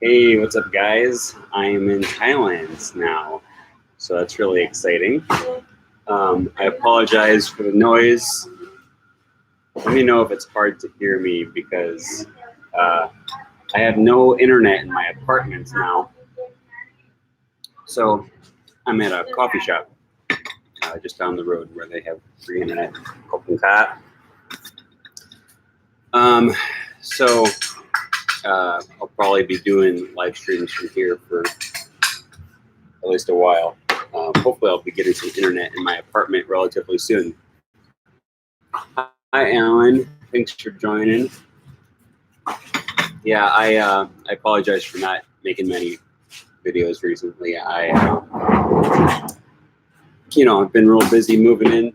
Hey, what's up, guys? I am in Thailand now, so that's really exciting. I apologize for the noise. Let me know if it's hard to hear me because uh, I have no internet in my apartment now. So I'm at a coffee shop just down the road where they have free internet. Open cat. So I'll probably be doing live streams from here for at least a while. Hopefully I'll be getting some internet in my apartment relatively soon. Hi, Alan. Thanks for joining. Yeah, I apologize for not making many videos recently. I've been real busy moving in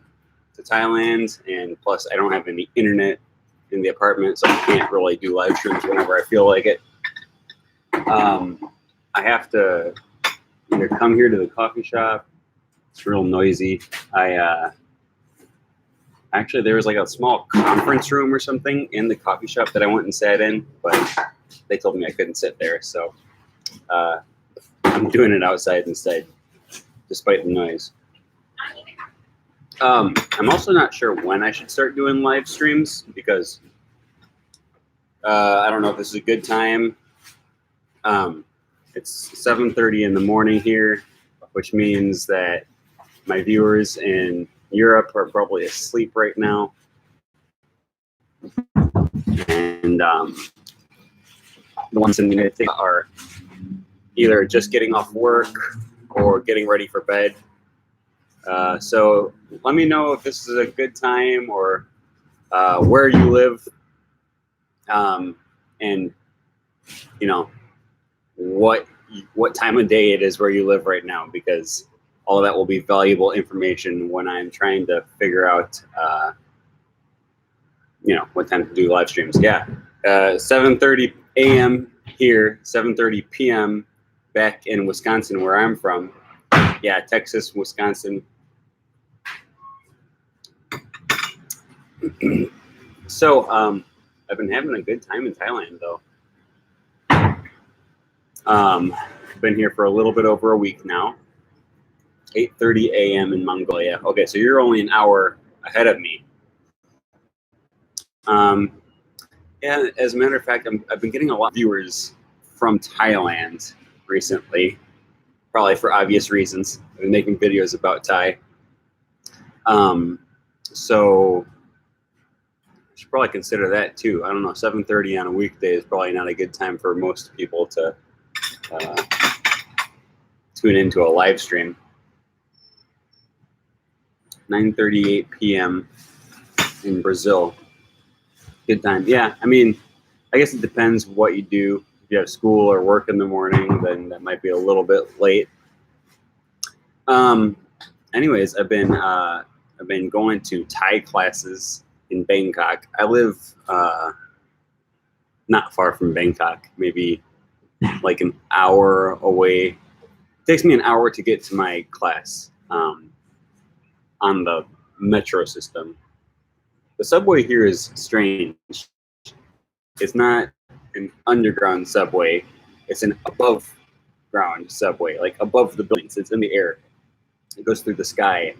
to Thailand, and plus I don't have any internet in the apartment, so I can't really do live streams whenever I feel like it. I have to either come here to the coffee shop. It's real noisy. Actually, there was like a small conference room or something in the coffee shop that I went and sat in, but they told me I couldn't sit there, so I'm doing it outside instead, despite the noise. I'm also not sure when I should start doing live streams because I don't know if this is a good time. It's 7:30 in the morning here, which means that my viewers in Europe are probably asleep right now. And the ones in the United States are either just getting off work or getting ready for bed. So let me know if this is a good time or where you live, and what time of day it is where you live right now, because all of that will be valuable information when I'm trying to figure out what time to do live streams. Yeah, 7:30 a.m. here, 7:30 p.m. back in Wisconsin where I'm from. Yeah, Texas, Wisconsin. So I've been having a good time in Thailand though. Been here for a little bit over a week now. 8:30 a.m. in Mongolia. Okay, so you're only an hour ahead of me. Yeah, as a matter of fact, I've been getting a lot of viewers from Thailand recently, probably for obvious reasons. I've been making videos about Thai. So I should probably consider that too. I don't know, 7:30 on a weekday is probably not a good time for most people to tune into a live stream. 9:38 p.m. in Brazil. Good time. Yeah, I mean, I guess it depends what you do. If you have school or work in the morning, then that might be a little bit late. Anyways, I've been going to Thai classes in Bangkok. I live not far from Bangkok, maybe like an hour away. It takes me an hour to get to my class on the metro system. The subway here is strange. It's not an underground subway. It's an above ground subway, like above the buildings. It's in the air. It goes through the sky.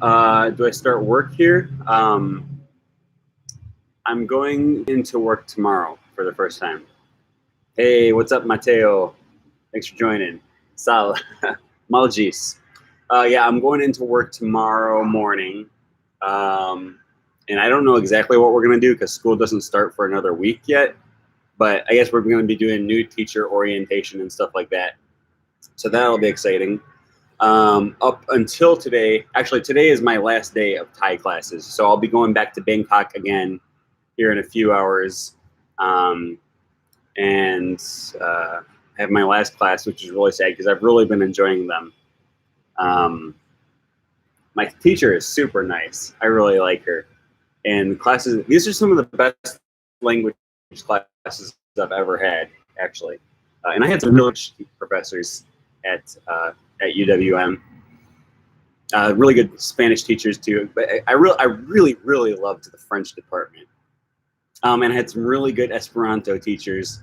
Do I start work here? I'm going into work tomorrow for the first time. Hey, what's up, Mateo? Thanks for joining. Sal, Malgis. Yeah, I'm going into work tomorrow morning. And I don't know exactly what we're going to do because school doesn't start for another week yet. But I guess we're going to be doing new teacher orientation and stuff like that. So that'll be exciting. Up until today, actually today is my last day of Thai classes. So I'll be going back to Bangkok again here in a few hours. And have my last class, which is really sad because I've really been enjoying them. My teacher is super nice. I really like her. And classes, these are some of the best language classes I've ever had, actually. And I had some really good professors at UWM. Really good Spanish teachers too. But I really loved the French department. And I had some really good Esperanto teachers.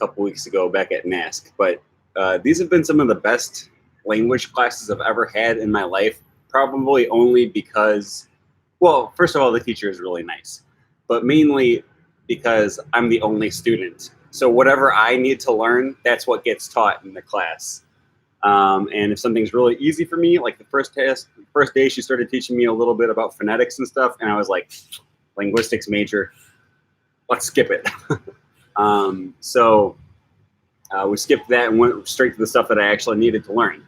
couple weeks ago back at NASC. But these have been some of the best language classes I've ever had in my life, probably only because, well, first of all, the teacher is really nice, but mainly because I'm the only student. So whatever I need to learn, that's what gets taught in the class. And if something's really easy for me, like the first day she started teaching me a little bit about phonetics and stuff, and I was like, linguistics major, let's skip it. So we skipped that and went straight to the stuff that I actually needed to learn.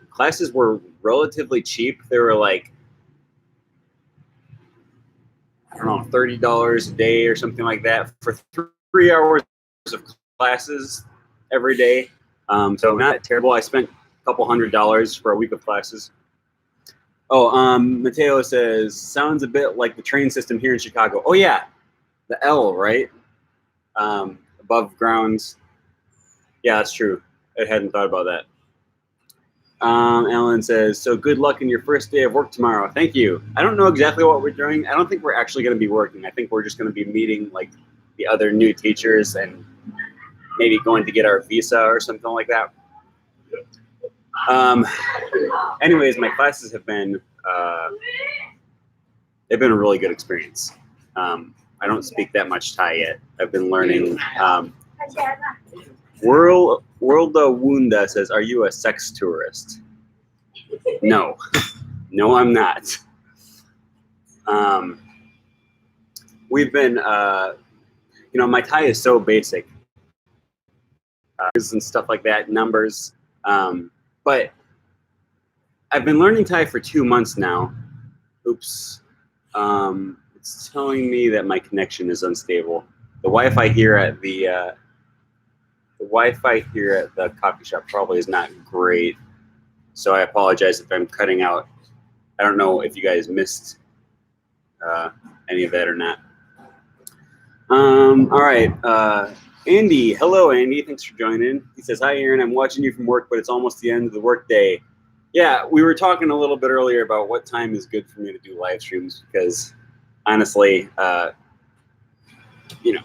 Classes were relatively cheap. They were like, I don't know, $30 a day or something like that for 3 hours of classes every day. So not terrible. I spent a couple $100 for a week of classes. Oh, Mateo says, sounds a bit like the train system here in Chicago. Oh yeah, the L, right? Above ground. Yeah, that's true. I hadn't thought about that. Alan says, so good luck in your first day of work tomorrow. Thank you. I don't know exactly what we're doing. I don't think we're actually going to be working. I think we're just going to be meeting like the other new teachers and maybe going to get our visa or something like that. Anyways, my classes have been, they've been a really good experience. I don't speak that much Thai yet. I've been learning. World Wunda says, are you a sex tourist? No. No, I'm not. We've been, you know, my Thai is so basic. And stuff like that, numbers. But I've been learning Thai for 2 months now. Oops. It's telling me that my connection is unstable. The Wi-Fi here at the coffee shop probably is not great. So I apologize if I'm cutting out. I don't know if you guys missed any of that or not. All right. Andy, hello, Andy. Thanks for joining. He says, hi, Aaron. I'm watching you from work, but it's almost the end of the work day. Yeah, we were talking a little bit earlier about what time is good for me to do live streams because, honestly, you know,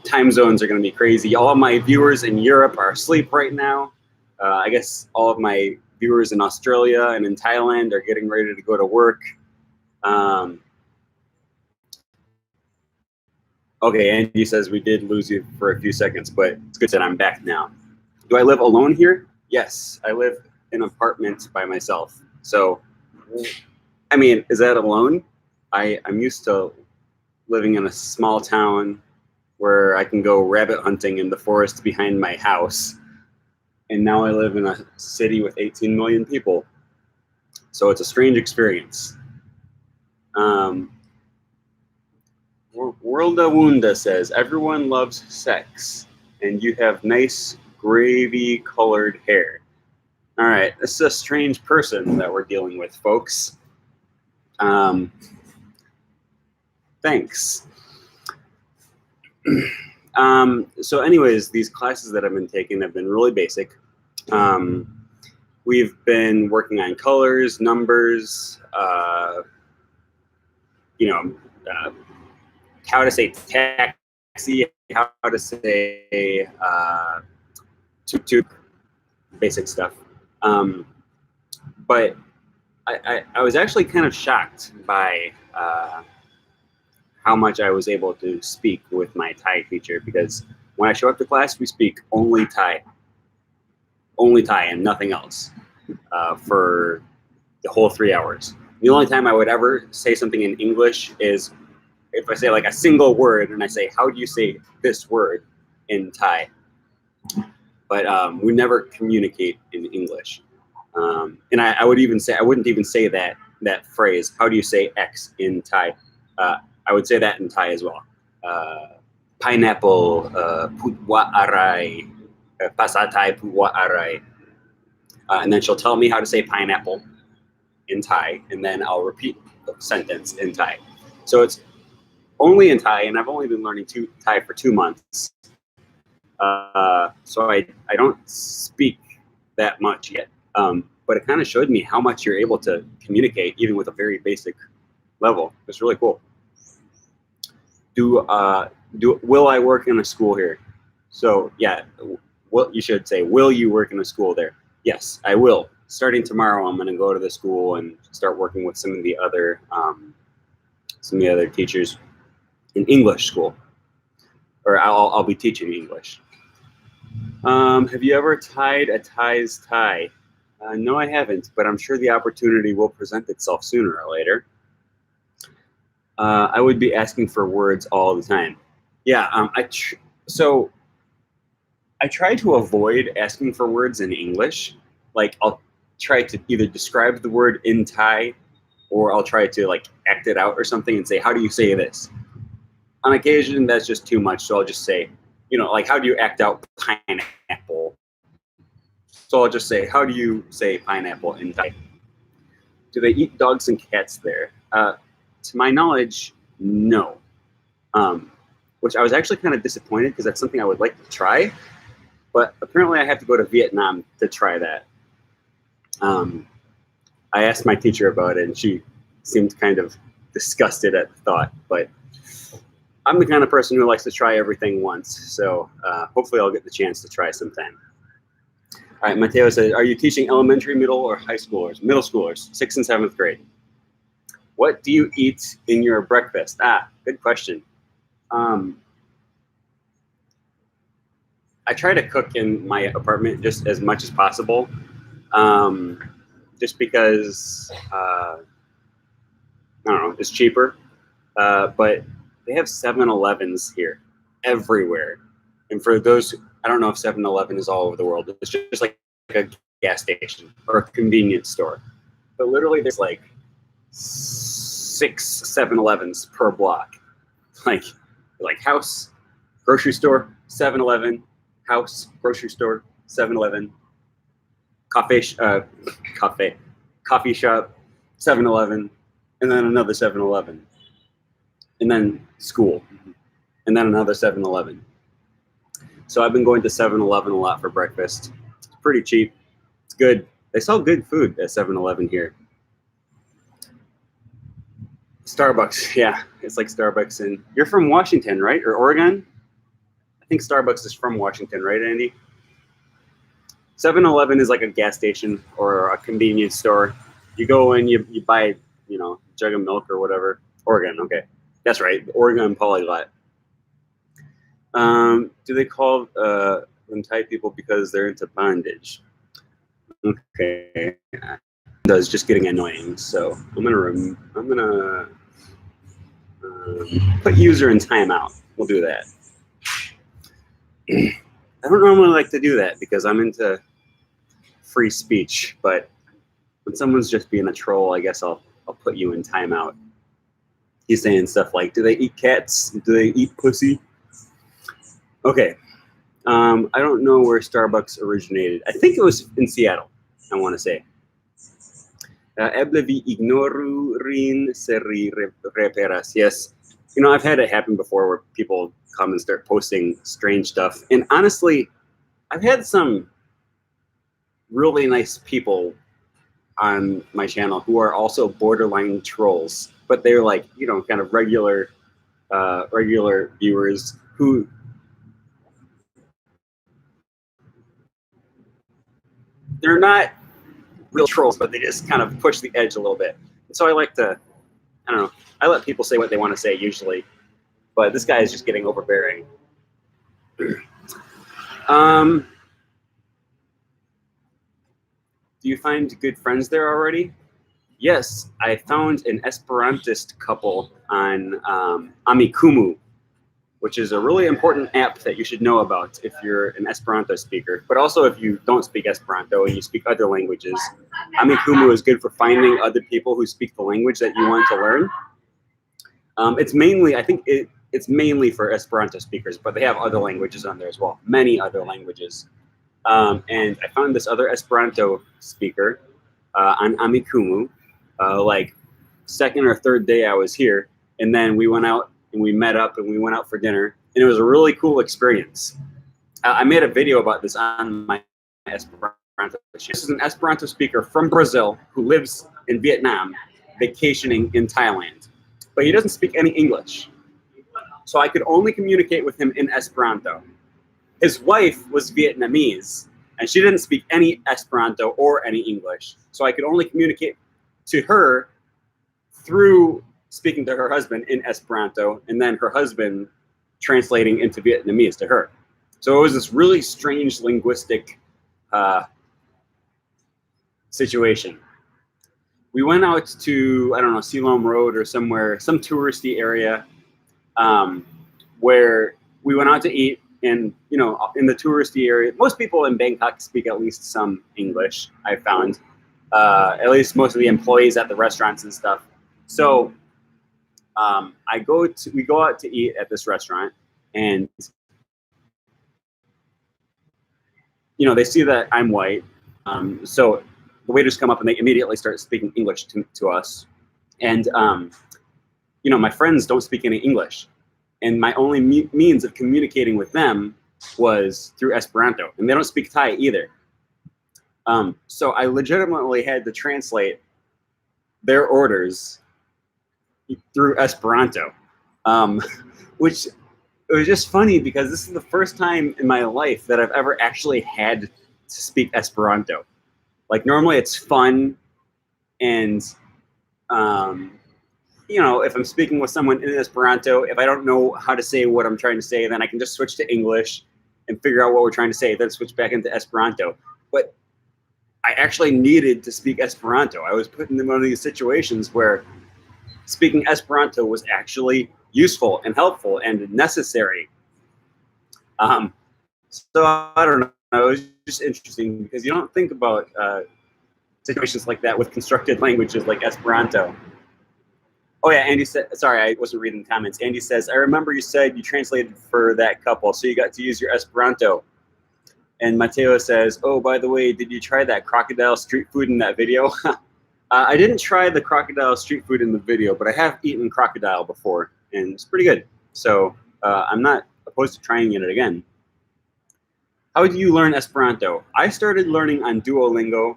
time zones are going to be crazy. All of my viewers in Europe are asleep right now. I guess all of my viewers in Australia and in Thailand are getting ready to go to work. Okay, Andy says we did lose you for a few seconds, but it's good that I'm back now. Do I live alone here? Yes, I live in an apartment by myself. So, I mean, is that alone? I'm used to living in a small town where I can go rabbit hunting in the forest behind my house. And now I live in a city with 18 million people. So it's a strange experience. Worlda Wunda says, everyone loves sex, and you have nice gravy-colored hair. All right, this is a strange person that we're dealing with, folks. Thanks. So anyways, these classes that I've been taking have been really basic. We've been working on colors, numbers, you know, how to say taxi, how to say tuk-tuk, basic stuff. But I was actually kind of shocked by how much I was able to speak with my Thai teacher, because when I show up to class, we speak only Thai and nothing else for the whole 3 hours. The only time I would ever say something in English is if I say like a single word and I say, how do you say this word in Thai? But we never communicate in English. And I wouldn't even say that phrase, how do you say X in Thai? I would say that in Thai as well. Pineapple, putwa arai, Pasa Thai putwa arai. And then she'll tell me how to say pineapple in Thai, and then I'll repeat the sentence in Thai. So it's only in Thai, and I've only been learning Thai for 2 months. So I don't speak that much yet. But it kind of showed me how much you're able to communicate even with a very basic level. It's really cool. Will I work in a school here? So yeah, what you should say, will you work in a school there? Yes, I will. Starting tomorrow, I'm going to go to the school and start working with some of the other teachers in English school, or I'll be teaching English. Have you ever tied a tie's tie? No, I haven't, but I'm sure the opportunity will present itself sooner or later. I would be asking for words all the time. Yeah, so I try to avoid asking for words in English. Like I'll try to either describe the word in Thai, or I'll try to like act it out or something and say, how do you say this? On occasion, that's just too much, so I'll just say, like, how do you act out pineapple? So I'll just say, how do you say pineapple in Thai? Do they eat dogs and cats there? To my knowledge, no. Which I was actually kind of disappointed because that's something I would like to try. But apparently I have to go to Vietnam to try that. I asked my teacher about it, and she seemed kind of disgusted at the thought. But I'm the kind of person who likes to try everything once. So hopefully I'll get the chance to try sometime. All right, Mateo says, are you teaching elementary, middle, or high schoolers? Middle schoolers, 6th and 7th grade. What do you eat in your breakfast? Good question. I try to cook in my apartment just as much as possible, just because, I don't know, it's cheaper. But they have 7-Elevens here everywhere. And for those, I don't know if 7-Eleven is all over the world. It's just like a gas station or a convenience store. But literally there's like 6 7-Elevens per block. Like house, grocery store, 7-Eleven, house, grocery store, 7-Eleven, coffee shop, 7-Eleven, and then another 7-Eleven, and then school, and then another 7-Eleven. So I've been going to 7-Eleven a lot for breakfast. It's pretty cheap. It's good. They sell good food at 7-Eleven here. Starbucks, yeah, it's like Starbucks. And you're from Washington, right? Or Oregon? I think Starbucks is from Washington, right, Andy? 7-Eleven is like a gas station or a convenience store. You go in, you buy, a jug of milk or whatever. Oregon, okay. That's right, Oregon polyglot. Do they call them Thai people because they're into bondage? Okay, that's just getting annoying. So I'm gonna put user in timeout. We'll do that. I don't normally like to do that because I'm into free speech, but when someone's just being a troll, I guess I'll put you in timeout. He's saying stuff like, do they eat cats? Do they eat pussy? Okay. I don't know where Starbucks originated. I think it was in Seattle, I want to say. Eble vi ignoru rin seri reperas. Yes. I've had it happen before where people come and start posting strange stuff. And honestly, I've had some really nice people on my channel who are also borderline trolls, but they're like, kind of regular viewers who they're not real trolls, but they just kind of push the edge a little bit. And so I like to, I don't know, I let people say what they want to say usually, but this guy is just getting overbearing. Do you find good friends there already? Yes, I found an Esperantist couple on Amikumu, which is a really important app that you should know about if you're an Esperanto speaker, but also if you don't speak Esperanto and you speak other languages. Amikumu is good for finding other people who speak the language that you want to learn. It's mainly, I think it's mainly for Esperanto speakers, but they have other languages on there as well, many other languages. And I found this other Esperanto speaker on Amikumu, like second or third day I was here, and then we went out and we met up and we went out for dinner, and it was a really cool experience. I made a video about this on my Esperanto channel. This is an Esperanto speaker from Brazil who lives in Vietnam, vacationing in Thailand, but he doesn't speak any English. So I could only communicate with him in Esperanto. His wife was Vietnamese, and she didn't speak any Esperanto or any English. So I could only communicate to her through speaking to her husband in Esperanto, and then her husband translating into Vietnamese to her. So it was this really strange linguistic situation. We went out to, I don't know, Siloam Road or somewhere, some touristy area, where we went out to eat. And, you know, in the touristy area, most people in Bangkok speak at least some English, I found. At least most of the employees at the restaurants and stuff. So we go out to eat at this restaurant, and, you know, they see that I'm white. So the waiters come up and they immediately start speaking English to us. And, you know, my friends don't speak any English. And my only means of communicating with them was through Esperanto. And they don't speak Thai either. So I legitimately had to translate their orders through Esperanto, which it was just funny because this is the first time in my life that I've ever actually had to speak Esperanto. Like, normally it's fun, and you know, if I'm speaking with someone in Esperanto, if I don't know how to say what I'm trying to say, then I can just switch to English and figure out what we're trying to say, then switch back into Esperanto. But I actually needed to speak Esperanto. I was put in one of these situations where speaking Esperanto was actually useful and helpful and necessary. So I don't know. It was just interesting because you don't think about situations like that with constructed languages like Esperanto. Oh yeah, Andy said, sorry, I wasn't reading the comments. Andy says, I remember you said you translated for that couple, so you got to use your Esperanto. And Mateo says, oh, by the way, did you try that crocodile street food in that video? I didn't try the crocodile street food in the video, but I have eaten crocodile before, and it's pretty good. So I'm not opposed to trying it again. How do you learn Esperanto? I started learning on Duolingo.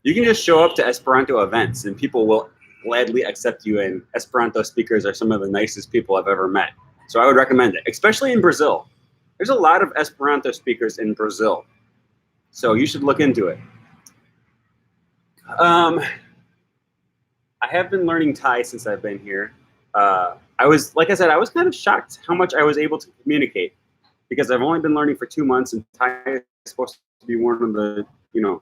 You can just show up to Esperanto events, and people will gladly accept you, and Esperanto speakers are some of the nicest people I've ever met. So I would recommend it, especially in Brazil. There's a lot of Esperanto speakers in Brazil, so you should look into it. I have been learning Thai since I've been here. Like I said, I was kind of shocked how much I was able to communicate, because I've only been learning for 2 months, and Thai is supposed to be one of the, you know,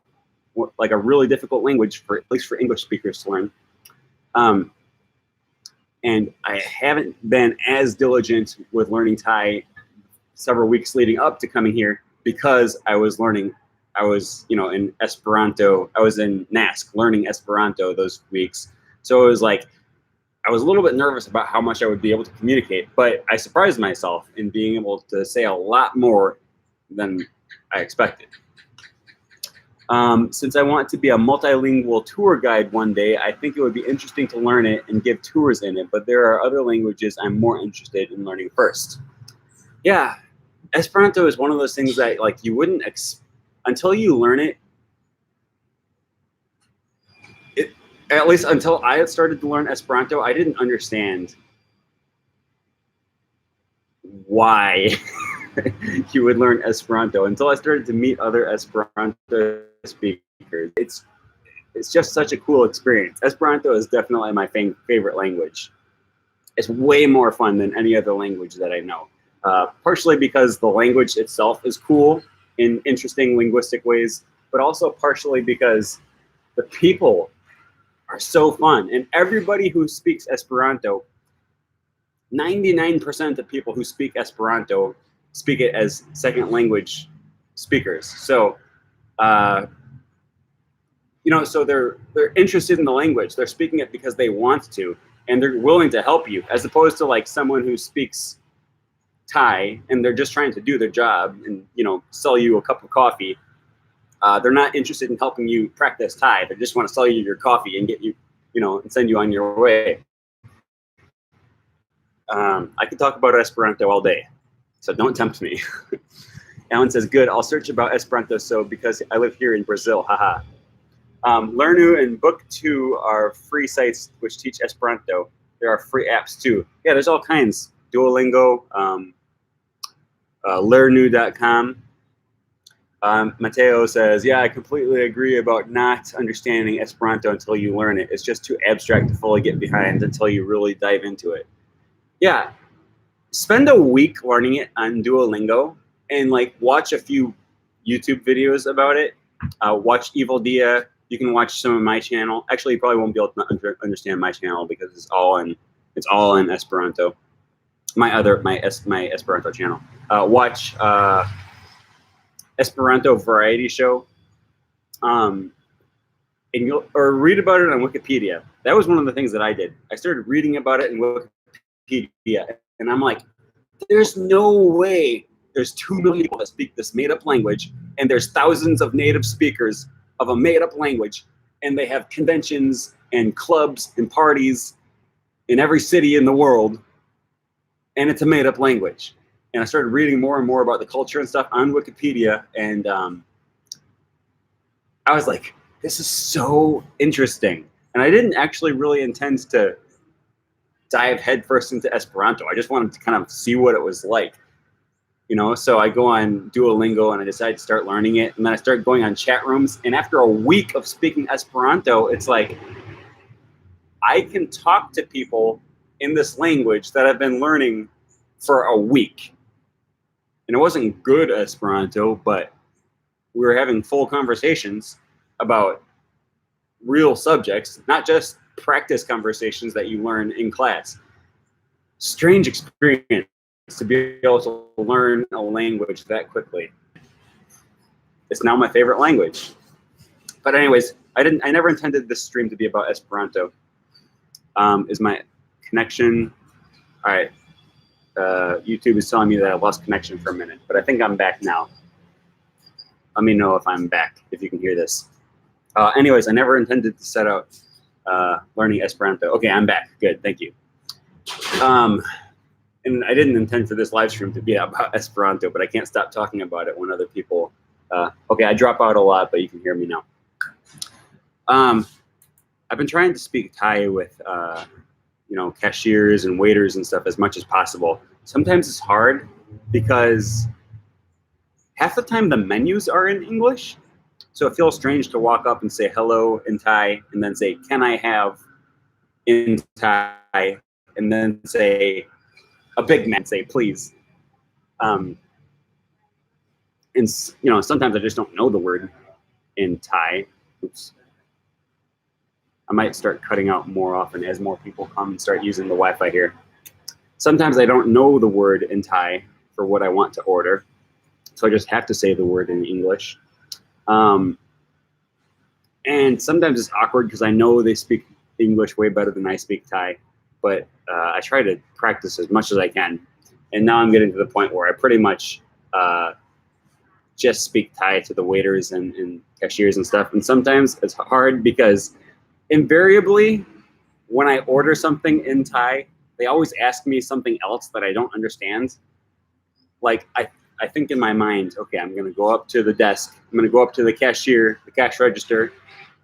like a really difficult language for, at least for English speakers to learn. And I haven't been as diligent with learning Thai several weeks leading up to coming here because I was, you know, in Esperanto. I was in NASC learning Esperanto those weeks. So it was like, I was a little bit nervous about how much I would be able to communicate, but I surprised myself in being able to say a lot more than I expected. Since I want to be a multilingual tour guide one day, I think it would be interesting to learn it and give tours in it, but there are other languages I'm more interested in learning first. Yeah, Esperanto is one of those things that, like, you wouldn't, until you learn it, at least until I had started to learn Esperanto, I didn't understand why you would learn Esperanto until I started to meet other Esperanto speakers. It's just such a cool experience. Esperanto is definitely my favorite language. It's way more fun than any other language that I know. Partially because the language itself is cool in interesting linguistic ways, but also partially because the people are so fun. And everybody who speaks Esperanto, 99% of people who speak Esperanto speak it as second language speakers. So, you know, so they're interested in the language. They're speaking it because they want to, and they're willing to help you, as opposed to like someone who speaks Thai and they're just trying to do their job and, you know, sell you a cup of coffee. They're not interested in helping you practice Thai. They just want to sell you your coffee and get you, you know, and send you on your way. I could talk about Esperanto all day, so don't tempt me. Alan says, good, I'll search about Esperanto so because I live here in Brazil, haha. Learnu and Book2 are free sites which teach Esperanto. There are free apps too. Yeah, there's all kinds. Duolingo, learnu.com. Mateo says, yeah, I completely agree about not understanding Esperanto until you learn it. It's just too abstract to fully get behind until you really dive into it. Yeah, spend a week learning it on Duolingo and like watch a few YouTube videos about it. Watch Evil Dia. You can watch some of my channel. Actually, you probably won't be able to understand my channel because it's all in Esperanto. My Esperanto channel. Watch Esperanto variety show. And or read about it on Wikipedia. That was one of the things that I did. I started reading about it in Wikipedia, and I'm like, there's no way there's 2 million people that speak this made-up language, and there's thousands of native speakers of a made-up language, and they have conventions and clubs and parties in every city in the world, and it's a made-up language. And I started reading more and more about the culture and stuff on Wikipedia, and I was like, this is so interesting. And I didn't actually really intend to dive headfirst into Esperanto. I just wanted to kind of see what it was like. You know, so I go on Duolingo and I decide to start learning it. And then I start going on chat rooms. And after a week of speaking Esperanto, it's like, I can talk to people in this language that I've been learning for a week. And it wasn't good Esperanto, but we were having full conversations about real subjects, not just practice conversations that you learn in class. Strange experience to be able to learn a language that quickly. It's now my favorite language. But anyways, I never intended this stream to be about Esperanto. Is my connection? All right. YouTube is telling me that I lost connection for a minute, but I think I'm back now. Let me know if I'm back, if you can hear this. Anyways, I never intended to set out learning Esperanto. Okay, I'm back. Good, thank you. And I didn't intend for this live stream to be about Esperanto, but I can't stop talking about it when other people. Okay, I drop out a lot, but you can hear me now. I've been trying to speak Thai with you know, cashiers and waiters and stuff as much as possible. Sometimes it's hard because half the time the menus are in English. So it feels strange to walk up and say hello in Thai and then say, can I have in Thai? And then say a big man, say please. And you know, sometimes I just don't know the word in Thai. Oops. I might start cutting out more often as more people come and start using the Wi-Fi here. Sometimes I don't know the word in Thai for what I want to order. So I just have to say the word in English. And sometimes it's awkward because I know they speak English way better than I speak Thai, but I try to practice as much as I can. And now I'm getting to the point where I pretty much just speak Thai to the waiters and cashiers and stuff. And sometimes it's hard because invariably when I order something in Thai, they always ask me something else that I don't understand. Like I think in my mind, okay, I'm going to go up to the desk. I'm going to go up to the cashier, the cash register,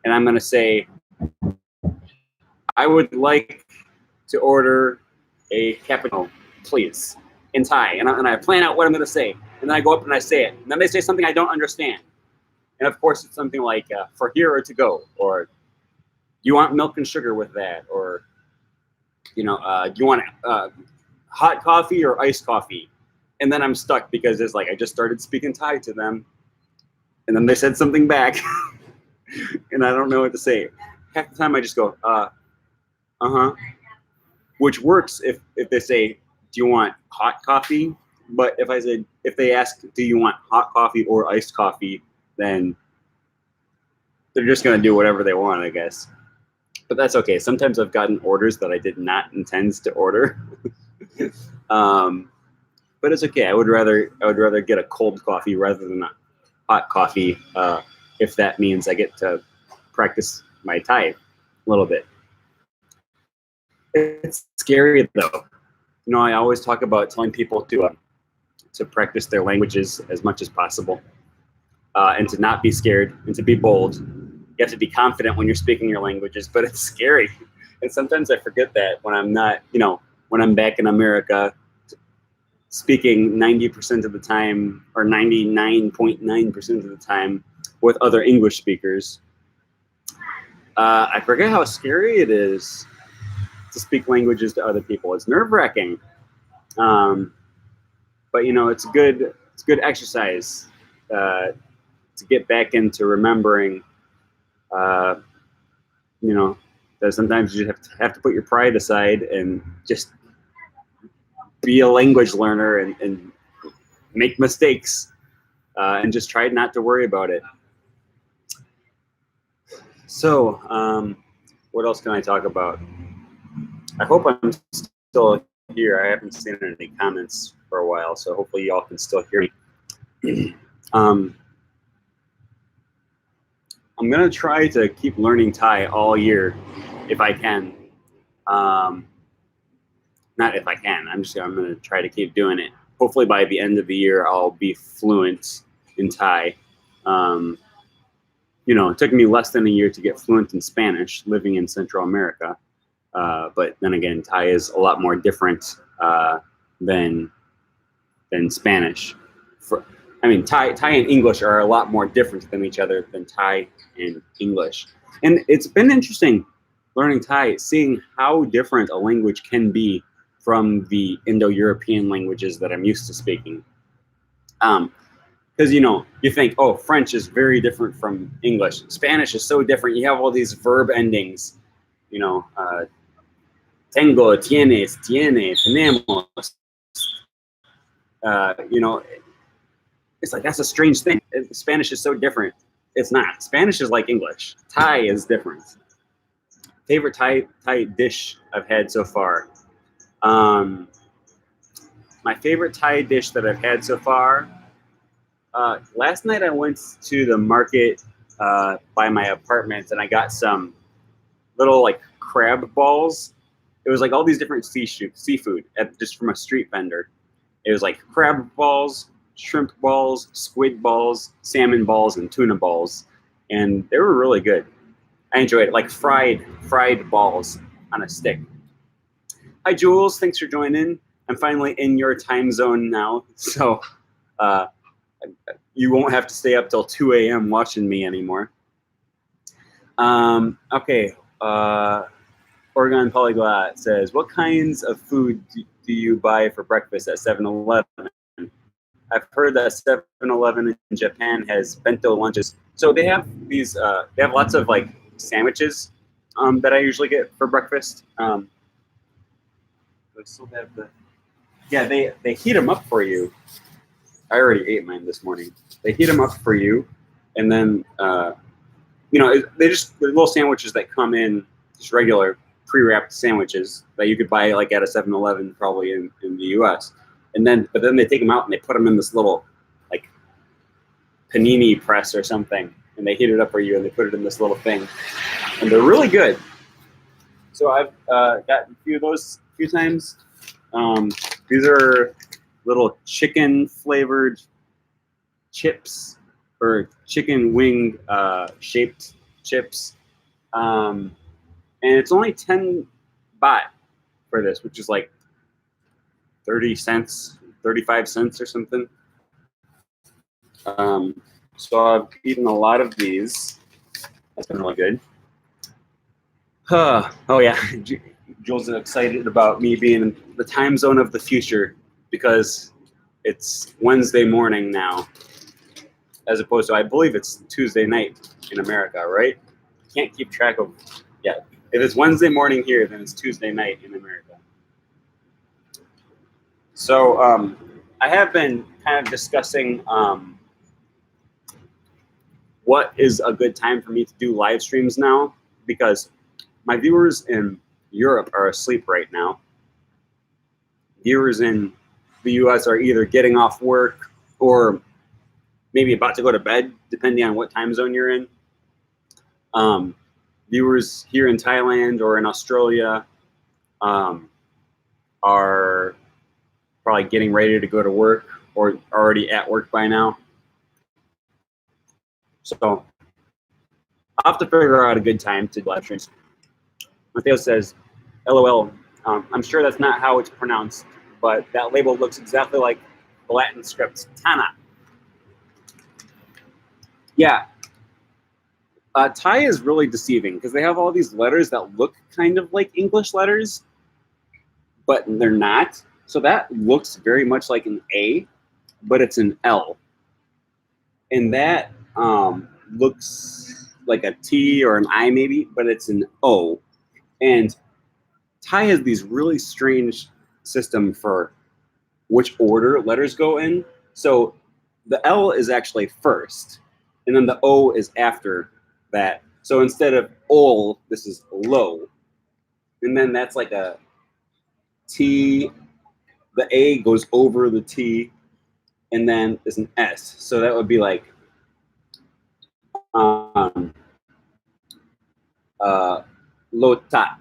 and I'm going to say, I would like to order a cappuccino, please, in Thai. And I plan out what I'm going to say. And then I go up and I say it. And then they say something I don't understand. And of course, it's something like, for here or to go, or do you want milk and sugar with that? Or, you know, do you want hot coffee or iced coffee? And then I'm stuck because it's like I just started speaking Thai to them, and then they said something back, and I don't know what to say. Half the time I just go, which works if they say, do you want hot coffee? But if they ask, do you want hot coffee or iced coffee, then they're just gonna do whatever they want, I guess. But that's okay. Sometimes I've gotten orders that I did not intend to order. But it's okay. I would rather get a cold coffee rather than a hot coffee, if that means I get to practice my Thai a little bit. It's scary though. You know, I always talk about telling people to practice their languages as much as possible, and to not be scared and to be bold. You have to be confident when you're speaking your languages, but it's scary. And sometimes I forget that when I'm not, you know, when I'm back in America. speaking 90% of the time, or 99.9% of the time, with other English speakers. I forget how scary it is to speak languages to other people. It's nerve-wracking, but you know, it's good exercise to get back into remembering. You know, that sometimes you have to put your pride aside and just be a language learner and make mistakes, and just try not to worry about it. So, what else can I talk about? I hope I'm still here. I haven't seen any comments for a while, so hopefully y'all can still hear me. I'm gonna try to keep learning Thai all year, if I can. Not if I can. I'm gonna try to keep doing it. Hopefully by the end of the year, I'll be fluent in Thai. You know, it took me less than a year to get fluent in Spanish, living in Central America. But then again, Thai is a lot more different than Spanish. Thai and English are a lot more different than each other than Thai and English. And it's been interesting learning Thai, seeing how different a language can be from the Indo-European languages that I'm used to speaking. Because, you know, you think, oh, French is very different from English. Spanish is so different. You have all these verb endings, you know, tengo, tienes, tiene, tenemos. You know, it's like, that's a strange thing. Spanish is so different. It's not. Spanish is like English. Thai is different. Favorite Thai dish I've had so far. My favorite Thai dish that I've had so far. Last night I went to the market by my apartment and I got some little like crab balls. It was like all these different seafood just from a street vendor. It was like crab balls, shrimp balls, squid balls, salmon balls, and tuna balls, and they were really good. I enjoyed it, like fried balls on a stick. Hi, Jules. Thanks for joining. I'm finally in your time zone now, so you won't have to stay up till 2 a.m. watching me anymore. Okay. Oregon Polyglot says, what kinds of food do you buy for breakfast at 7-Eleven? I've heard that 7-Eleven in Japan has bento lunches. So they have these, they have lots of like sandwiches that I usually get for breakfast. I still have they heat them up for you. I already ate mine this morning. They heat them up for you, and then you know, they're little sandwiches that come in, just regular pre-wrapped sandwiches that you could buy like at a 7-Eleven probably in the U.S. But then they take them out and they put them in this little like panini press or something, and they heat it up for you and they put it in this little thing, and they're really good. So I've gotten a few of those a few times. These are little chicken flavored chips or chicken wing shaped chips. And it's only 10 baht for this, which is like 30 cents, 35 cents or something. So I've eaten a lot of these. That's been really good. Oh yeah, Jules is excited about me being in the time zone of the future because it's Wednesday morning now, as opposed to, I believe it's Tuesday night in America, right? Can't keep track of, yeah. If it's Wednesday morning here, then it's Tuesday night in America. So I have been kind of discussing what is a good time for me to do live streams now, because my viewers in Europe are asleep right now. Viewers in the US are either getting off work or maybe about to go to bed, depending on what time zone you're in. Viewers here in Thailand or in Australia are probably getting ready to go to work or already at work by now. So I'll have to figure out a good time to do live streams. Mateo says, LOL, I'm sure that's not how it's pronounced. but that label looks exactly like the Latin script, Tana. Yeah. Thai is really deceiving because they have all these letters that look kind of like English letters, but they're not. So that looks very much like an A, but it's an L. And that looks like a T or an I maybe, but it's an O. And Thai has these really strange system for which order letters go in. So the L is actually first, and then the O is after that. So instead of ol, this is low. And then that's like a T, the A goes over the T, and then is an S. So that would be like lota.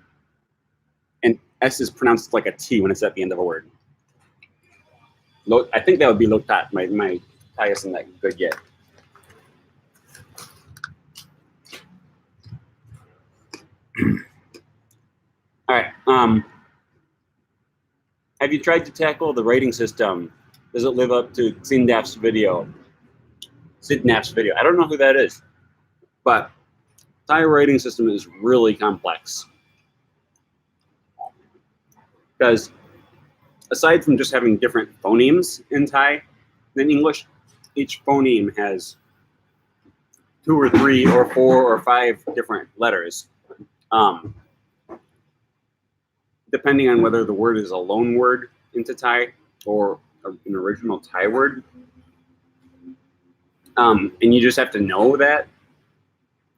And S is pronounced like a T when it's at the end of a word. I think that would be lotat. My Thai isn't that good yet. All right. Have you tried to tackle the rating system? Does it live up to Sidnaf's video? I don't know who that is, but Thai rating system is really complex. Because aside from just having different phonemes in Thai than English, each phoneme has 2 or 3 or 4 or 5 different letters. Depending on whether the word is a loan word into Thai or an original Thai word. And you just have to know that.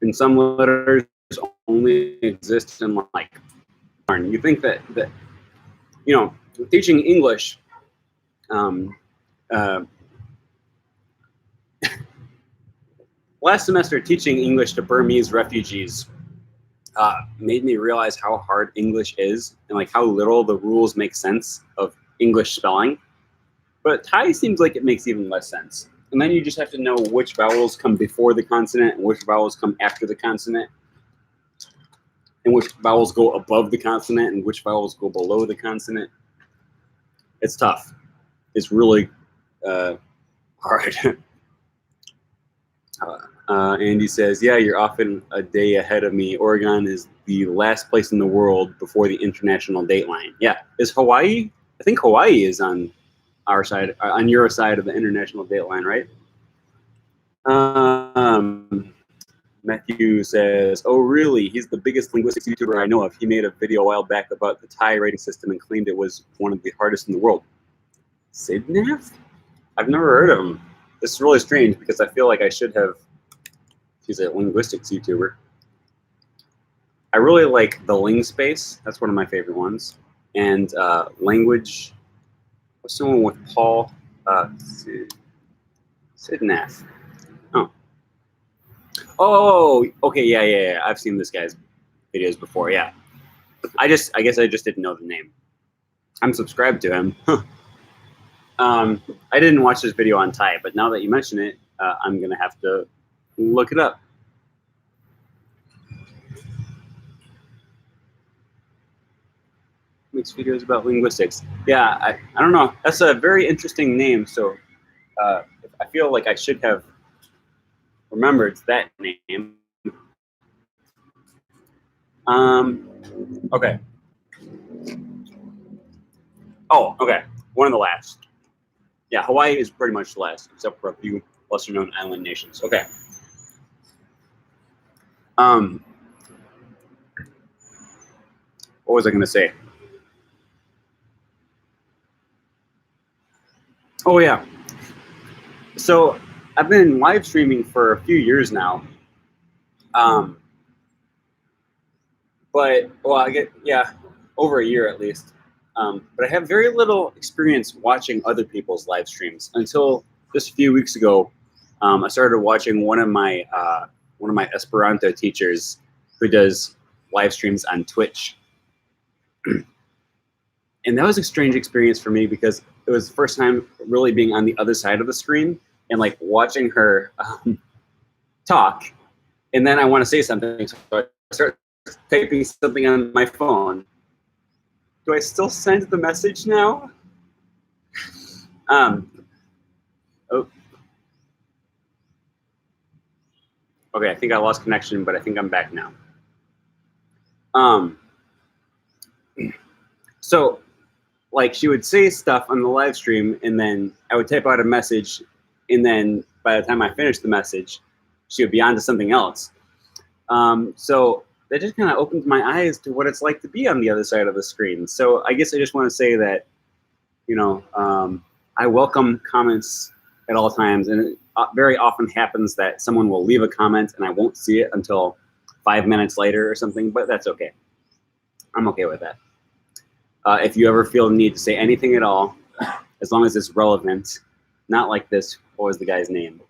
And some letters only exist in like, you think that you know, teaching English, last semester teaching English to Burmese refugees made me realize how hard English is and like how little the rules make sense of English spelling. But Thai seems like it makes even less sense. And then you just have to know which vowels come before the consonant and which vowels come after the consonant, and which vowels go above the consonant and which vowels go below the consonant. It's tough. It's really hard. Andy says, yeah, you're often a day ahead of me. Oregon is the last place in the world before the international date line. Yeah. Is Hawaii? I think Hawaii is on our side, on your side of the international date line, right? Matthew says, oh, really? He's the biggest linguistics YouTuber I know of. He made a video a while back about the Thai rating system and claimed it was one of the hardest in the world. Sidnaf? I've never heard of him. This is really strange because I feel like I should have. He's a linguistics YouTuber. I really like the Ling Space. That's one of my favorite ones. And language. What's the one with Paul? Sidnaf. Oh, okay, yeah. I've seen this guy's videos before. Yeah, I guess I just didn't know the name. I'm subscribed to him. I didn't watch this video on Thai, but now that you mention it, I'm gonna have to look it up. Makes videos about linguistics. Yeah, I don't know. That's a very interesting name. So I feel like I should have remembered that name. Okay. Oh, okay. One of the last. Yeah, Hawaii is pretty much the last, except for a few lesser-known island nations. Okay. What was I going to say? Oh, yeah. So I've been live streaming for a few years now. But, well, over a year at least. But I have very little experience watching other people's live streams until just a few weeks ago. I started watching one of my Esperanto teachers who does live streams on Twitch. And that was a strange experience for me because it was the first time really being on the other side of the screen and like watching her talk. And then I want to say something, so I start typing something on my phone. Do I still send the message now? Oh, okay, I think I lost connection, but I think I'm back now. So like she would say stuff on the live stream, and then I would type out a message, and then by the time I finished the message, she would be on to something else. So that just kind of opened my eyes to what it's like to be on the other side of the screen. So I guess I just want to say that, you know, I welcome comments at all times, and it very often happens that someone will leave a comment and I won't see it until 5 minutes later or something, but that's okay. I'm okay with that. If you ever feel the need to say anything at all, as long as it's relevant, not like this, what was the guy's name?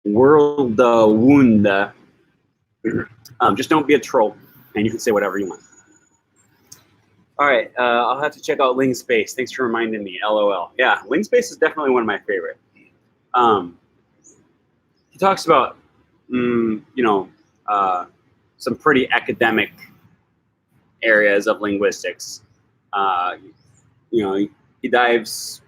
World Wound. Just don't be a troll, and you can say whatever you want. All right, I'll have to check out Linguistics. Thanks for reminding me. LOL. Yeah, Linguistics is definitely one of my favorite. He talks about, you know, some pretty academic areas of linguistics. You know, he dives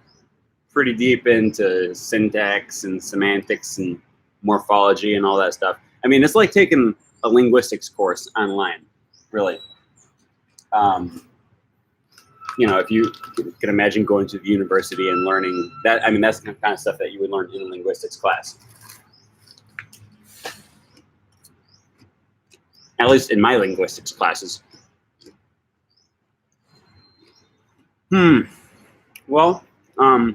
pretty deep into syntax and semantics and morphology and all that stuff. I mean, it's like taking a linguistics course online, really. You know, if you can imagine going to the university and learning that, I mean, that's the kind of stuff that you would learn in a linguistics class. At least in my linguistics classes. Well, I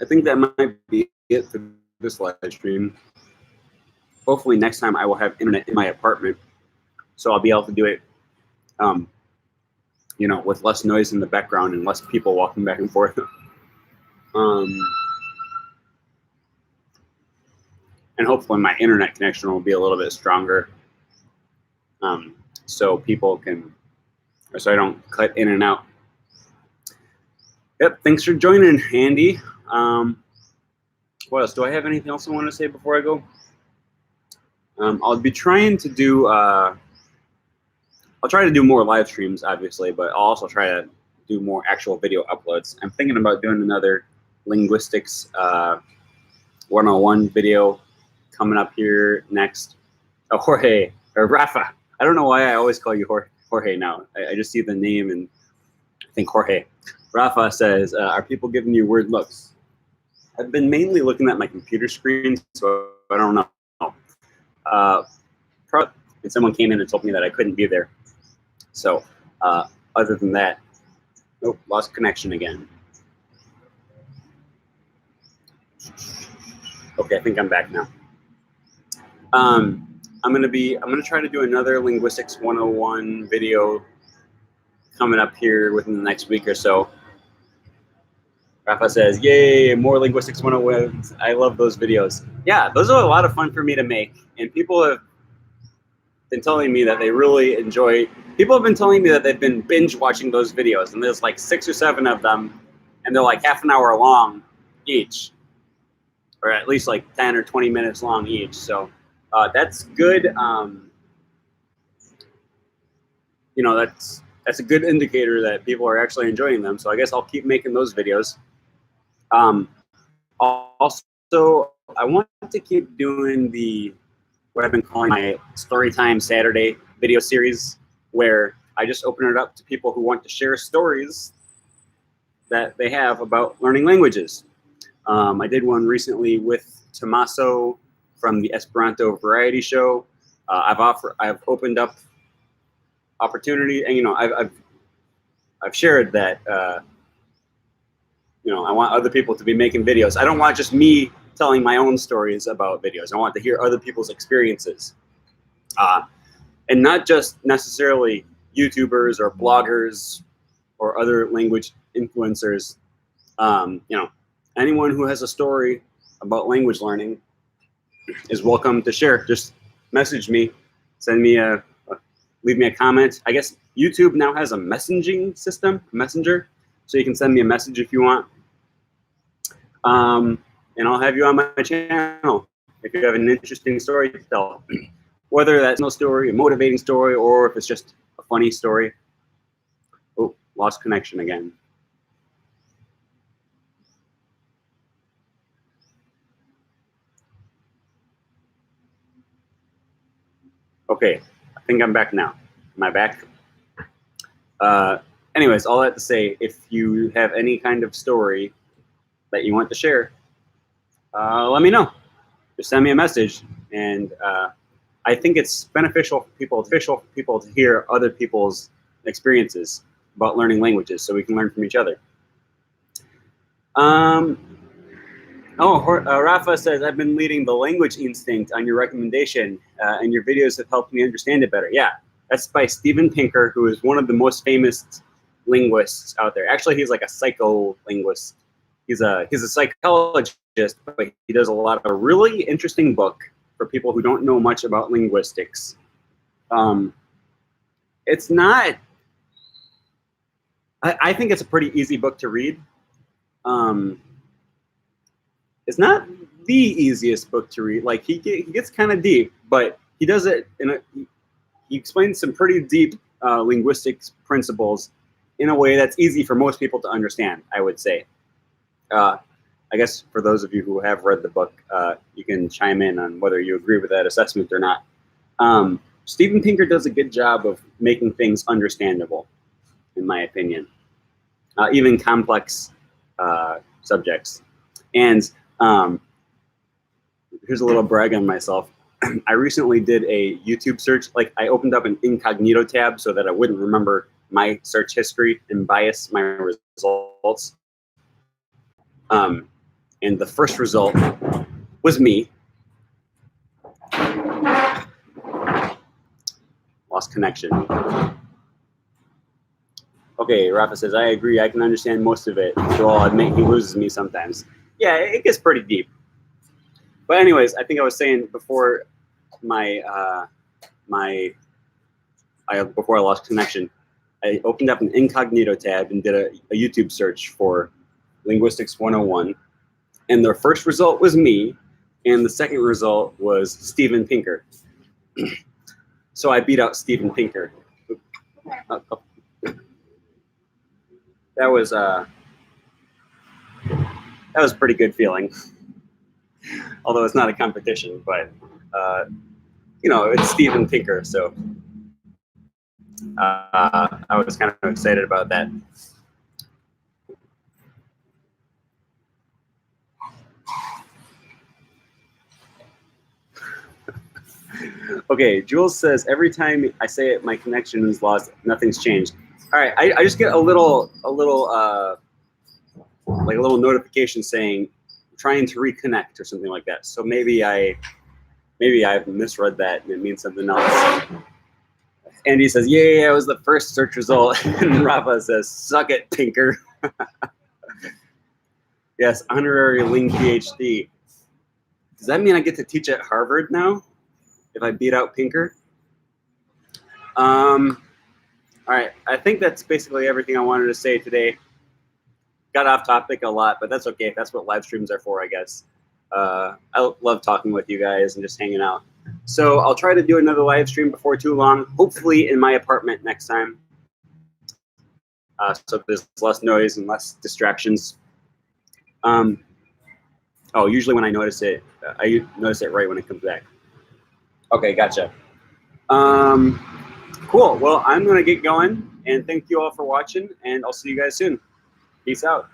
think that might be it for this live stream. Hopefully next time I will have internet in my apartment, so I'll be able to do it, you know, with less noise in the background and less people walking back and forth. And hopefully my internet connection will be a little bit stronger, so people can, or so I don't cut in and out. Yep, thanks for joining, Andy. What else? Do I have anything else I want to say before I go? I'll be trying to do, I'll try to do more live streams, obviously, but I'll also try to do more actual video uploads. I'm thinking about doing another linguistics 101 video coming up here next. Oh, Jorge, or Rafa. I don't know why I always call you Jorge now. I just see the name and I think Jorge. Rafa says, are people giving you weird looks? I've been mainly looking at my computer screen, so I don't know. And someone came in and told me that I couldn't be there. So other than that, nope, lost connection again. Okay, I think I'm back now. I'm gonna try to do another Linguistics 101 video coming up here within the next week or so. Rafa says, yay, more Linguistics 101. I love those videos. Yeah, those are a lot of fun for me to make. And people have been telling me that they really enjoy, people have been telling me that they've been binge watching those videos. And there's like 6 or 7 of them. And they're like half an hour long each. Or at least like 10 or 20 minutes long each. So that's good. You know, that's a good indicator that people are actually enjoying them. So I guess I'll keep making those videos. Also, I want to keep doing what I've been calling my Storytime Saturday video series, where I just open it up to people who want to share stories that they have about learning languages. I did one recently with Tommaso from the Esperanto variety show. I've opened up opportunity, and you know, I've shared that you know, I want other people to be making videos. I don't want just me telling my own stories about videos. I want to hear other people's experiences, and not just necessarily YouTubers or bloggers or other language influencers. You know, anyone who has a story about language learning is welcome to share. Just message me, send me leave me a comment. I guess YouTube now has a messaging system, Messenger, so you can send me a message if you want. And I'll have you on my channel if you have an interesting story to tell, whether that's no story, a motivating story, or if it's just a funny story. lost connection again. Okay, I think I'm back now. Am I back? Anyways, all that to say, if you have any kind of story that you want to share, let me know. Just send me a message, and I think it's beneficial for people to hear other people's experiences about learning languages, so we can learn from each other. Rafa says, I've been leading the language instinct on your recommendation, and your videos have helped me understand it better. Yeah, that's by Steven Pinker, who is one of the most famous linguists out there. Actually, he's like a psycholinguist. He's a psychologist, but he does a lot of really interesting book for people who don't know much about linguistics. It's not, I think it's a pretty easy book to read. It's not the easiest book to read. Like he gets kind of deep, but he does it he explains some pretty deep linguistics principles in a way that's easy for most people to understand, I would say. I guess for those of you who have read the book, you can chime in on whether you agree with that assessment or not. Steven Pinker does a good job of making things understandable, in my opinion, even complex subjects. And here's a little brag on myself. I recently did a YouTube search. Like, I opened up an incognito tab so that I wouldn't remember my search history and bias my results. And the first result was me. Lost connection. Okay, Rafa says, I agree. I can understand most of it. So I'll admit he loses me sometimes. Yeah, it gets pretty deep. But anyways, I think I was saying before before I lost connection, I opened up an incognito tab and did a YouTube search for Linguistics 101. And the first result was me, and the second result was Steven Pinker. So I beat out Steven Pinker. That was a pretty good feeling. Although it's not a competition, but you know, it's Steven Pinker, so I was kind of excited about that. Okay, Jules says, every time I say it, my connection is lost. Nothing's changed. All right, I just get a little notification saying trying to reconnect or something like that. So maybe I've misread that and it means something else. Andy says, yeah, it was the first search result. And Rafa says, suck it, Pinker. Yes, honorary Ling PhD. Does that mean I get to teach at Harvard now if I beat out Pinker? All right, I think that's basically everything I wanted to say today. Got off topic a lot, but that's okay. That's what live streams are for, I guess. I love talking with you guys and just hanging out. So I'll try to do another live stream before too long, hopefully in my apartment next time. So there's less noise and less distractions. Oh, usually when I notice it, I notice it right when it comes back. Okay, gotcha. Cool. Well, I'm going to get going, and thank you all for watching, and I'll see you guys soon. Peace out.